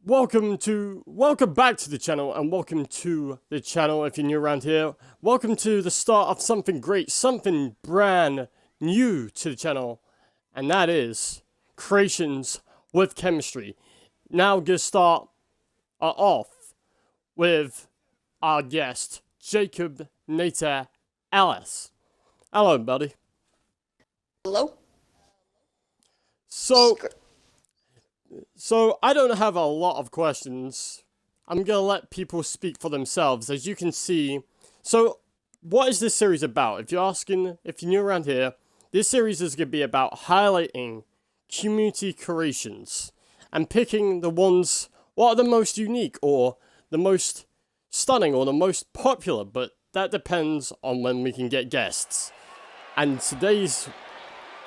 Welcome back to the channel, and welcome to the channel if you're new around here. Welcome to the start of something great, something brand new to the channel, and that is creations with chemistry. Now we're gonna start off with our guest, JaconatorLS. Hello, buddy. Hello. So I don't have a lot of questions. I'm gonna let people speak for themselves, as you can see. So, what is this series about? If you're new around here, this series is gonna be about highlighting community creations and picking the ones what are the most unique or the most stunning or the most popular, but that depends on when we can get guests. And today's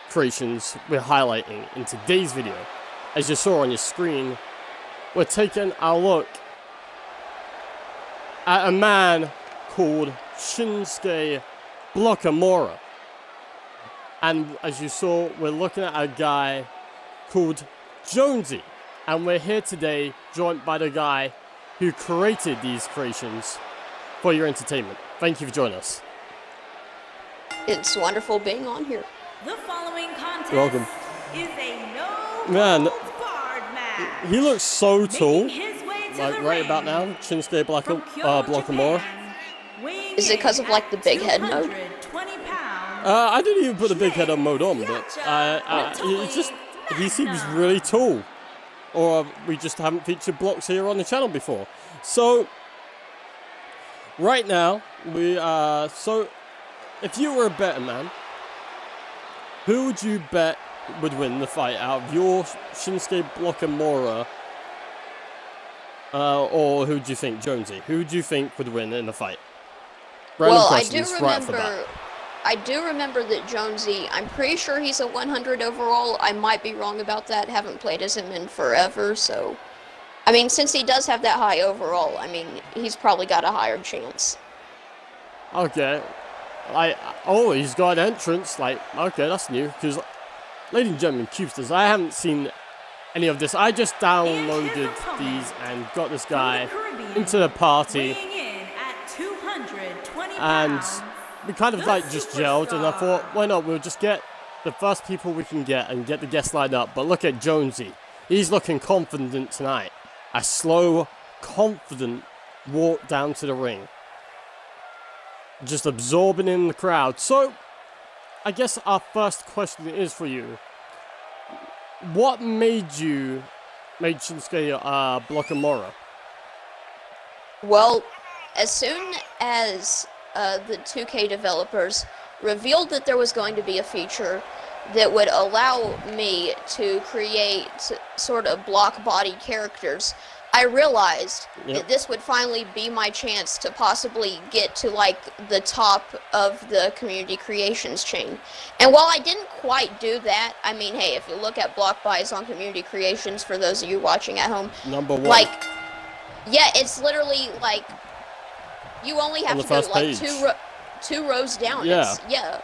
creations we're highlighting in today's video, as you saw on your screen, we're taking a look at a man called Shinskuke Blockmura. And as you saw, we're looking at a guy called Jonsey. And we're here today joined by the guy who created these creations for your entertainment. Thank you for joining us. It's wonderful being on here. The following contest Welcome. is a no Man, barred match. he looks so tall. His way to Like the right ring about now, Shinskuke from Kyoto, Blockmura. Japan, weighing Is it because of, in like, the at big head mode? 220 pounds, I didn't even put the big head on mode on, but he seems really tall. Or we just haven't featured blocks here on the channel before. So, right now, so, if you were a betting man, who would you bet would win the fight out of your Shinskuke Blockmura, or who do you think, Jonsey? Who do you think would win in the fight? Random questions right off the bat. I do remember that Jonsey, I'm pretty sure he's a 100 overall. I might be wrong about that. Haven't played as him in forever, so I mean, since he does have that high overall, I mean, he's probably got a higher chance. Okay. Oh, he's got an entrance. Like, okay, that's new. Because, ladies and gentlemen, Cubesters, I haven't seen any of this. I just downloaded these and got this guy into the party. weighing in at 220 And pounds, we kind of the like just gelled. And I superstar. thought, why not? We'll just get the first people we can get and get the guests lined up. But look at Jonsey. He's looking confident tonight. A slow, confident walk down to the ring. Just absorbing in the crowd. So, I guess our first question is for you. What made Shinskuke Blockmura? Well, as soon as the 2K developers revealed that there was going to be a feature that would allow me to create sort of block body characters, I realized that this would finally be my chance to possibly get to, like, the top of the community creations chain. And while I didn't quite do that, I mean, hey, if you look at block buys on community creations, for those of you watching at home, Number one. like, yeah, it's literally, like, you only have to go, like, two rows down. Yeah. Yeah.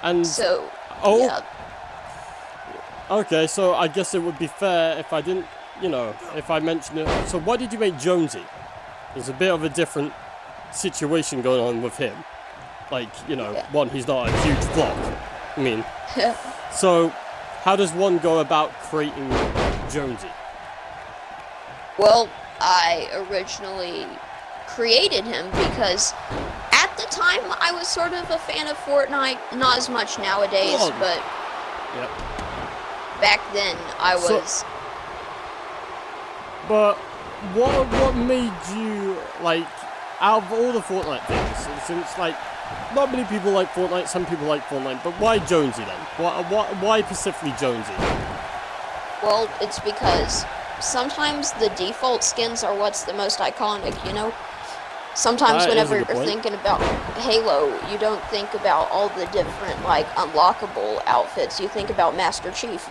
And So, oh, yeah. okay, so I guess it would be fair if I didn't, if I mentioned it. So why did you make Jonsey? There's a bit of a different situation going on with him. Like, one, he's not a huge block. I mean, so how does one go about creating Jonsey? Well, I originally created him because at the time I was sort of a fan of Fortnite, not as much nowadays, but back then I was. But what made you, like, out of all the Fortnite things, since, like, not many people like Fortnite, some people like Fortnite, but why Jonsey then? Why specifically Jonsey? Well, it's because sometimes the default skins are what's the most iconic, Sometimes whenever you're thinking about Halo, you don't think about all the different, like, unlockable outfits. You think about Master Chief,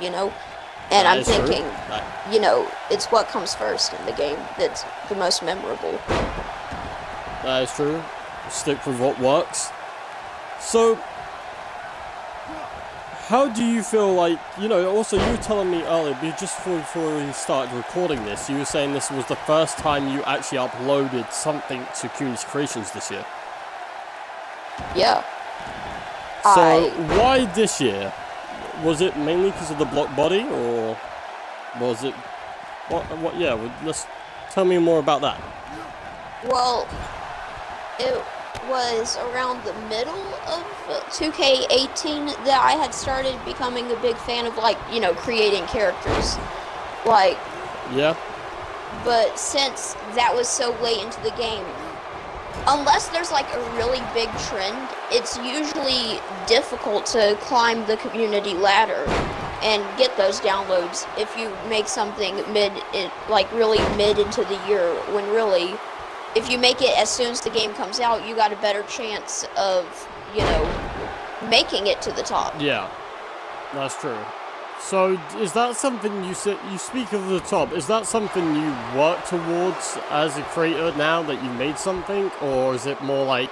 And I'm thinking, it's what comes first in the game that's the most memorable. That is true. Stick with what works. So, how do you feel like, also you were telling me earlier, just before we started recording this, you were saying this was the first time you actually uploaded something to Community Creations this year. Yeah. So, why this year? Was it mainly because of the block body, or was it... let's tell me more about that. Well, it was around the middle of 2K18 that I had started becoming a big fan of, creating characters. Yeah? But since that was so late into the game, unless there's, a really big trend, it's usually difficult to climb the community ladder and get those downloads if you make something really mid into the year, when really, if you make it as soon as the game comes out, you got a better chance of, making it to the top. Yeah, that's true. So, is that something you speak of the top, is that something you work towards as a creator now that you made something, or is it more like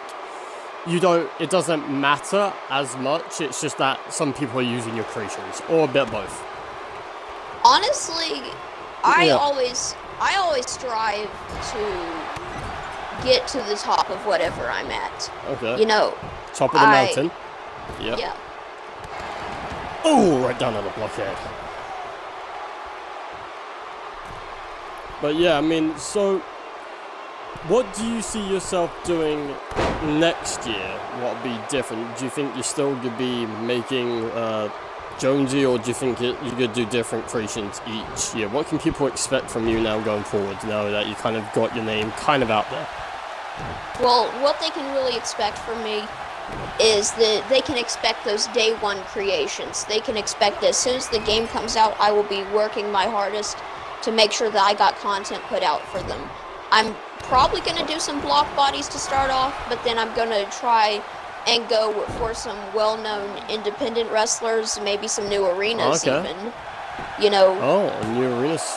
it doesn't matter as much, it's just that some people are using your creations, or a bit both? Honestly, I always strive to get to the top of whatever I'm at. Okay. Top of the mountain. Yeah. Oh, right down on the blockhead. But yeah, so what do you see yourself doing next year? What would be different? Do you think you're still going to be making Jonsey, or do you think you're going to do different creations each year? What can people expect from you now going forward, now that you kind of got your name kind of out there? Well, what they can really expect from me is that they can expect those day one creations. They can expect that as soon as the game comes out, I will be working my hardest to make sure that I got content put out for them. I'm probably going to do some block bodies to start off, but then I'm going to try and go for some well-known independent wrestlers, maybe some new arenas even. Oh, new arenas.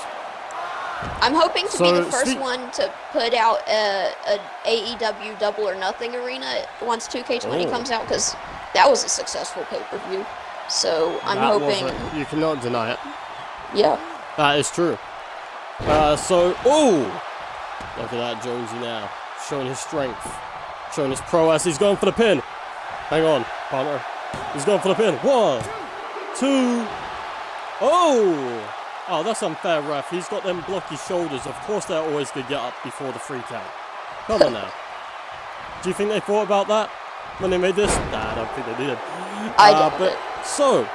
I'm hoping to be the first one to put out an AEW Double or Nothing arena once 2K20 comes out, because that was a successful pay-per-view. So I'm hoping... You cannot deny it. Yeah. That is true. Look at that Jonsey now, showing his strength, showing his prowess. He's going for the pin. Hang on, partner. He's going for the pin. 1, 2... Oh, that's unfair, ref. He's got them blocky shoulders. Of course they're always going to get up before the 3 count. Come on now. Do you think they thought about that when they made this? Nah, I don't think they did. I doubt it. So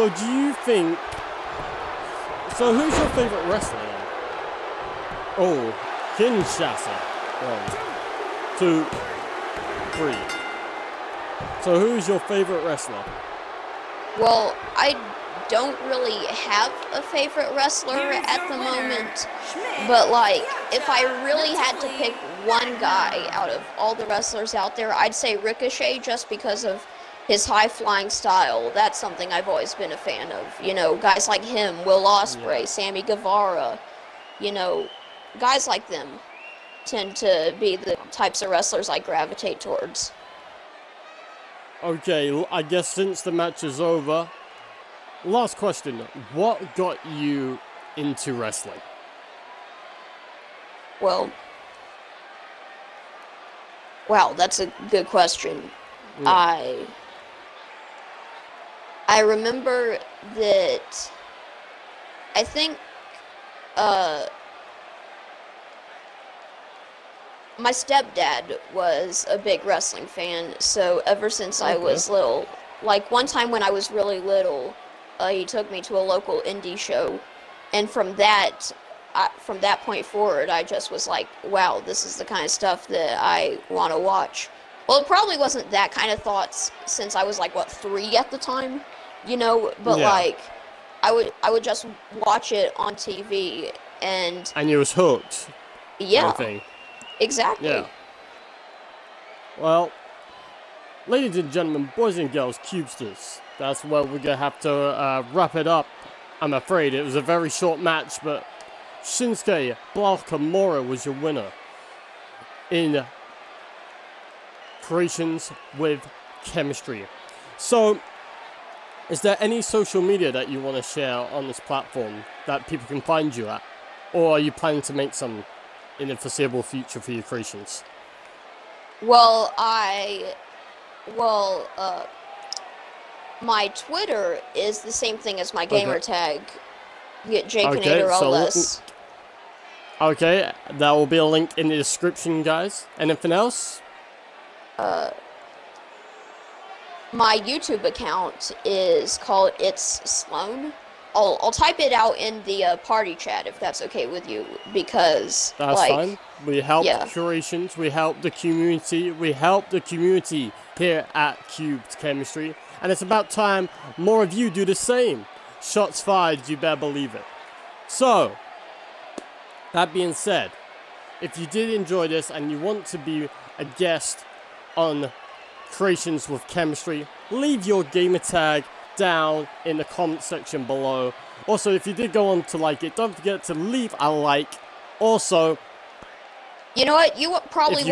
do you think... So who's your favorite wrestler then? Oh, Kinshasa. 1, 2, 3. So who's your favorite wrestler? Well, I don't really have a favorite wrestler at the moment, but if I really had to pick one guy out of all the wrestlers out there, I'd say Ricochet, just because of his high-flying style. That's something I've always been a fan of. Guys like him, Will Ospreay, Sammy Guevara, guys like them tend to be the types of wrestlers I gravitate towards. Okay, I guess since the match is over, last question. What got you into wrestling? Well, wow, that's a good question. Yeah. I remember that I think my stepdad was a big wrestling fan, so ever since I was little, one time when I was really little, he took me to a local indie show, and from that point forward, I just was like, wow, this is the kind of stuff that I want to watch. Well, it probably wasn't that kind of thoughts, since I was 3 at the time, but yeah. I would just watch it on TV, and you was hooked. Yeah. Exactly. Yeah. Well, ladies and gentlemen, boys and girls, Cubesters, that's where we're going to have to wrap it up. I'm afraid it was a very short match, but Shinskuke Blockmura was your winner in Creations with Chemistry. So, is there any social media that you want to share on this platform that people can find you at? Or are you planning to make some in the foreseeable future for your creations? Well, my Twitter is the same thing as my gamertag. You get JaconatorLS. Okay, there will be a link in the description, guys. Anything else? My YouTube account is called It's Sloan. I'll type it out in the party chat if that's okay with you, because that's fine. We help curations, we help the community, here at CubedChemistry, and it's about time more of you do the same. Shots fired, you better believe it. So, that being said, if you did enjoy this and you want to be a guest on Creations with Chemistry, leave your gamertag down in the comment section below. Also, if you did go on to like it, don't forget to leave a like. Also, you know what? You probably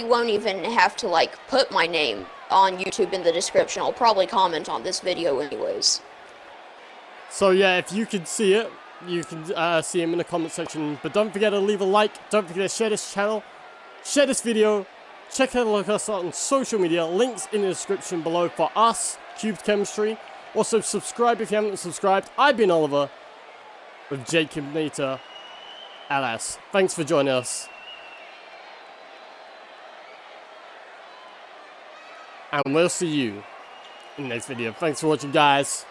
won't even have to like put my name on YouTube in the description. I'll probably comment on this video anyways. So yeah, if you can see it, you can see him in the comment section. But don't forget to leave a like. Don't forget to share this channel, share this video. Check out us on social media. Links in the description below for us, CubedChemistry. Also, subscribe if you haven't subscribed. I've been Oliver with JaconatorLS. Thanks for joining us. And we'll see you in the next video. Thanks for watching, guys.